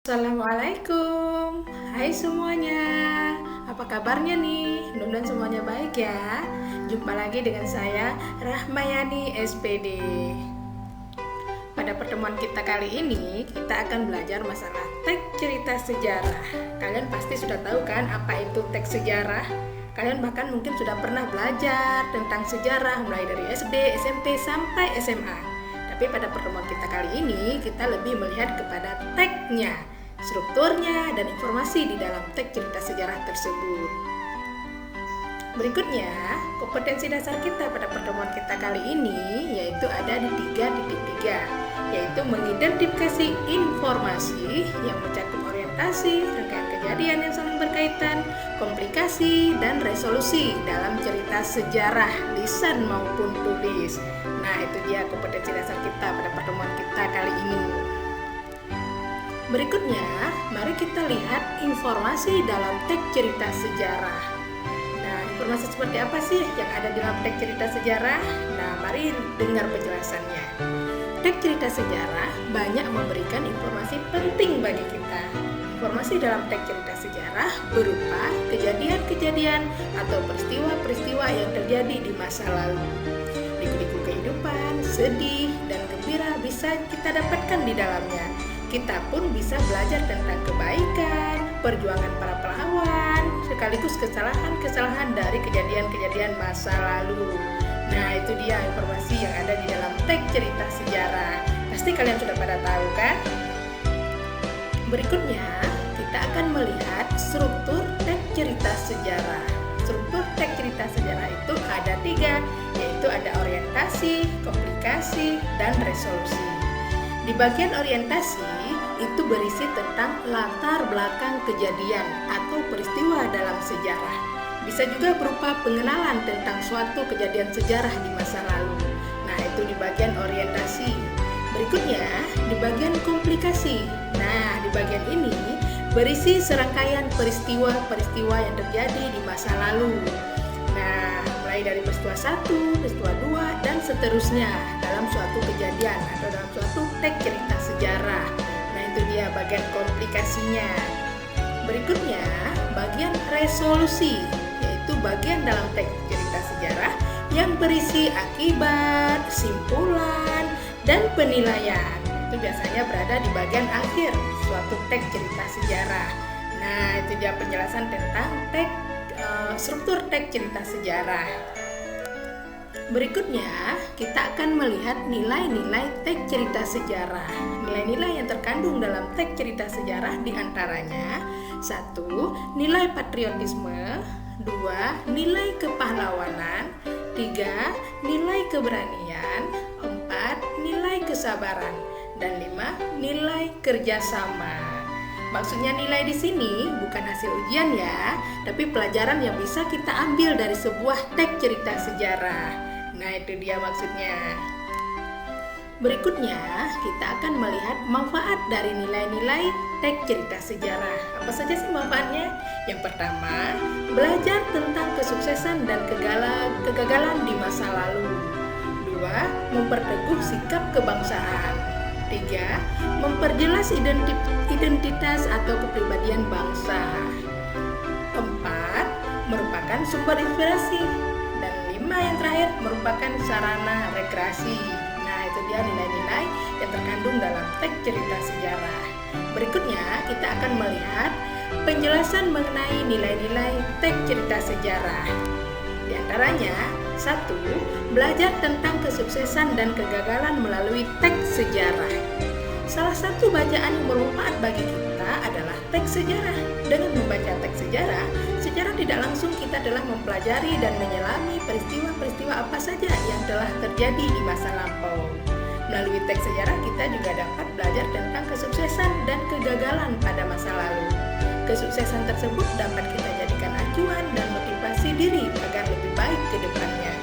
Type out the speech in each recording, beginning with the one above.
Assalamualaikum, hai semuanya. Apa kabarnya nih? Mudah-mudahan semuanya baik ya. Jumpa lagi dengan saya Rahmayani SPD. Pada pertemuan kita kali ini, kita akan belajar masalah teks cerita sejarah. Kalian pasti sudah tahu kan apa itu teks sejarah? Kalian bahkan mungkin sudah pernah belajar tentang sejarah mulai dari SD, SMP, sampai SMA. Tapi pada pertemuan kita kali ini, kita lebih melihat kepada teksnya, strukturnya, dan informasi di dalam teks cerita sejarah tersebut. Berikutnya, kompetensi dasar kita pada pertemuan kita kali ini yaitu ada di 3.3, yaitu mengidentifikasi informasi yang mencakup orientasi, rangkaian kejadian yang saling berkaitan, komplikasi, dan resolusi dalam cerita sejarah, lisan maupun tulis. Nah, itu dia kompetensi dasar kita pada pertemuan kita kali ini. Berikutnya, mari kita lihat informasi dalam teks cerita sejarah. Nah, informasi seperti apa sih yang ada di dalam teks cerita sejarah? Nah, mari dengar penjelasannya. Teks cerita sejarah banyak memberikan informasi penting bagi kita. Informasi dalam teks cerita sejarah berupa kejadian-kejadian atau peristiwa-peristiwa yang terjadi di masa lalu. Liku-liku kehidupan, sedih, dan gembira bisa kita dapatkan di dalamnya. Kita pun bisa belajar tentang kebaikan, perjuangan para pahlawan, sekaligus kesalahan-kesalahan dari kejadian-kejadian masa lalu. Nah, itu dia informasi yang ada di dalam teks cerita sejarah. Pasti kalian sudah pada tahu kan? Berikutnya, kita akan melihat struktur teks cerita sejarah. Struktur teks cerita sejarah itu ada 3, yaitu ada orientasi, komplikasi, dan resolusi. Di bagian orientasi, itu berisi tentang latar belakang kejadian atau peristiwa dalam sejarah. Bisa juga berupa pengenalan tentang suatu kejadian sejarah di masa lalu. Nah, itu di bagian orientasi. Berikutnya, di bagian komplikasi. Nah, di bagian ini berisi serangkaian peristiwa-peristiwa yang terjadi di masa lalu. Nah, mulai dari peristiwa 1, peristiwa 2, dan seterusnya dalam suatu kejadian atau dalam suatu teks cerita sejarah. Nah, itu dia bagian komplikasinya. Berikutnya, bagian resolusi, yaitu bagian dalam teks cerita sejarah yang berisi akibat, simpulan, dan penilaian. Itu biasanya berada di bagian akhir suatu teks cerita sejarah. Nah, itu dia penjelasan tentang struktur teks cerita sejarah. Berikutnya, kita akan melihat nilai-nilai teks cerita sejarah. Nilai-nilai yang terkandung dalam teks cerita sejarah diantaranya 1. Nilai patriotisme, 2. Nilai kepahlawanan, 3. Nilai keberanian, 4. Nilai kesabaran, dan 5. Nilai kerjasama. Maksudnya nilai di sini bukan hasil ujian ya, tapi pelajaran yang bisa kita ambil dari sebuah teks cerita sejarah. Nah, itu dia maksudnya. Berikutnya, kita akan melihat manfaat dari nilai-nilai teks cerita sejarah. Apa saja sih manfaatnya? Yang pertama, belajar tentang kesuksesan dan kegagalan di masa lalu. 2. Memperteguh sikap kebangsaan. 3. Memperjelas identitas atau kepribadian bangsa. 4. Merupakan sumber inspirasi. Dan 5 yang terakhir merupakan sarana rekreasi. Nah, itu dia nilai-nilai yang terkandung dalam teks cerita sejarah. Berikutnya, kita akan melihat penjelasan mengenai nilai-nilai teks cerita sejarah. Di antaranya, 1. Belajar tentang kesuksesan dan kegagalan melalui teks sejarah. Salah satu bacaan yang bermanfaat bagi kita adalah teks sejarah. Dengan membaca teks sejarah, secara tidak langsung kita telah mempelajari dan menyelami peristiwa-peristiwa apa saja yang telah terjadi di masa lampau. Melalui teks sejarah, kita juga dapat belajar tentang kesuksesan dan kegagalan pada masa lalu. Kesuksesan tersebut dapat kita jadikan acuan dan motivasi diri agar lebih baik ke depannya.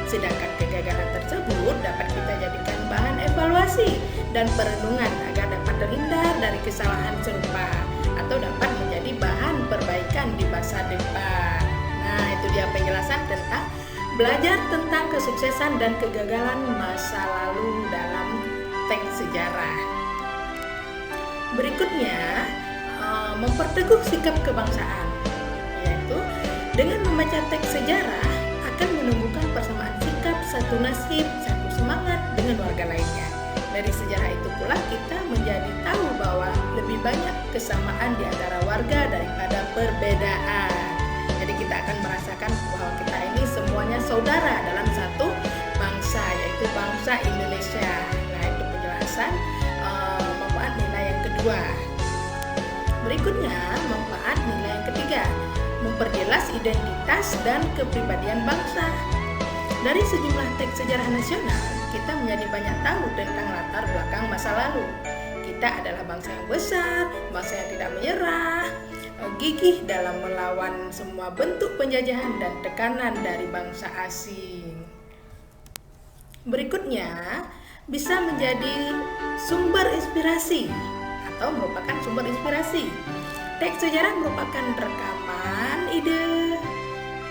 Sedangkan kegagalan tersebut dapat kita jadikan bahan evaluasi dan perenungan agar dapat terhindar dari kesalahan serupa atau dapat menjadi bahan perbaikan di masa depan. Nah, itu dia penjelasan tentang belajar tentang kesuksesan dan kegagalan masa lalu dalam teks sejarah. Berikutnya, memperteguh sikap kebangsaan, yaitu dengan membaca teks sejarah akan menumbuhkan persamaan sikap, satu nasib, satu semangat dengan warga lainnya. Dari sejarah itu pula kita menjadi tahu bahwa lebih banyak kesamaan di antara warga daripada perbedaan. Jadi kita akan merasakan bahwa kita ini semuanya saudara dalam satu bangsa, yaitu bangsa Indonesia. Nah, itu penjelasan manfaat nilai yang kedua. Berikutnya, manfaat nilai yang ketiga, memperjelas identitas dan kepribadian bangsa. Dari sejumlah teks sejarah nasional, kita menjadi banyak tahu tentang latar belakang masa lalu. Kita adalah bangsa yang besar, bangsa yang tidak menyerah, gigih dalam melawan semua bentuk penjajahan dan tekanan dari bangsa asing. Berikutnya, bisa menjadi sumber inspirasi atau merupakan sumber inspirasi. Teks sejarah merupakan rekaman ide,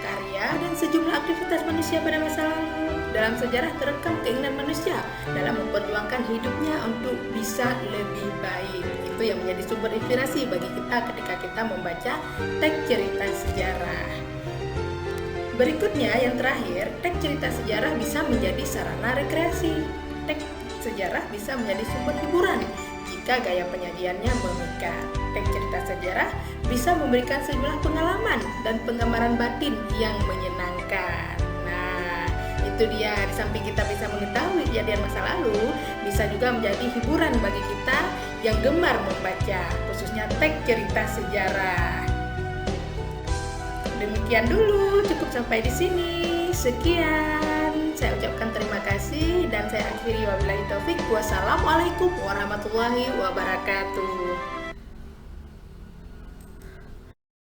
karya, dan sejumlah aktivitas manusia pada masa lalu. Dalam sejarah terekam keinginan manusia dalam memperjuangkan hidupnya untuk bisa lebih baik. Itu yang menjadi sumber inspirasi bagi kita ketika kita membaca teks cerita sejarah. Berikutnya, yang terakhir, teks cerita sejarah bisa menjadi sarana rekreasi. Teks sejarah bisa menjadi sumber hiburan jika gaya penyajiannya memikat. Teks cerita sejarah bisa memberikan sejumlah pengalaman dan penggambaran batin yang menyenangkan. Nah, itu dia, di samping kita bisa mengetahui kejadian masa lalu, bisa juga menjadi hiburan bagi kita yang gemar membaca, khususnya teks cerita sejarah. Demikian dulu, cukup sampai di sini. Sekian, saya ucapkan terima kasih dan saya akhiri wabillahi taufik. Wassalamualaikum warahmatullahi wabarakatuh.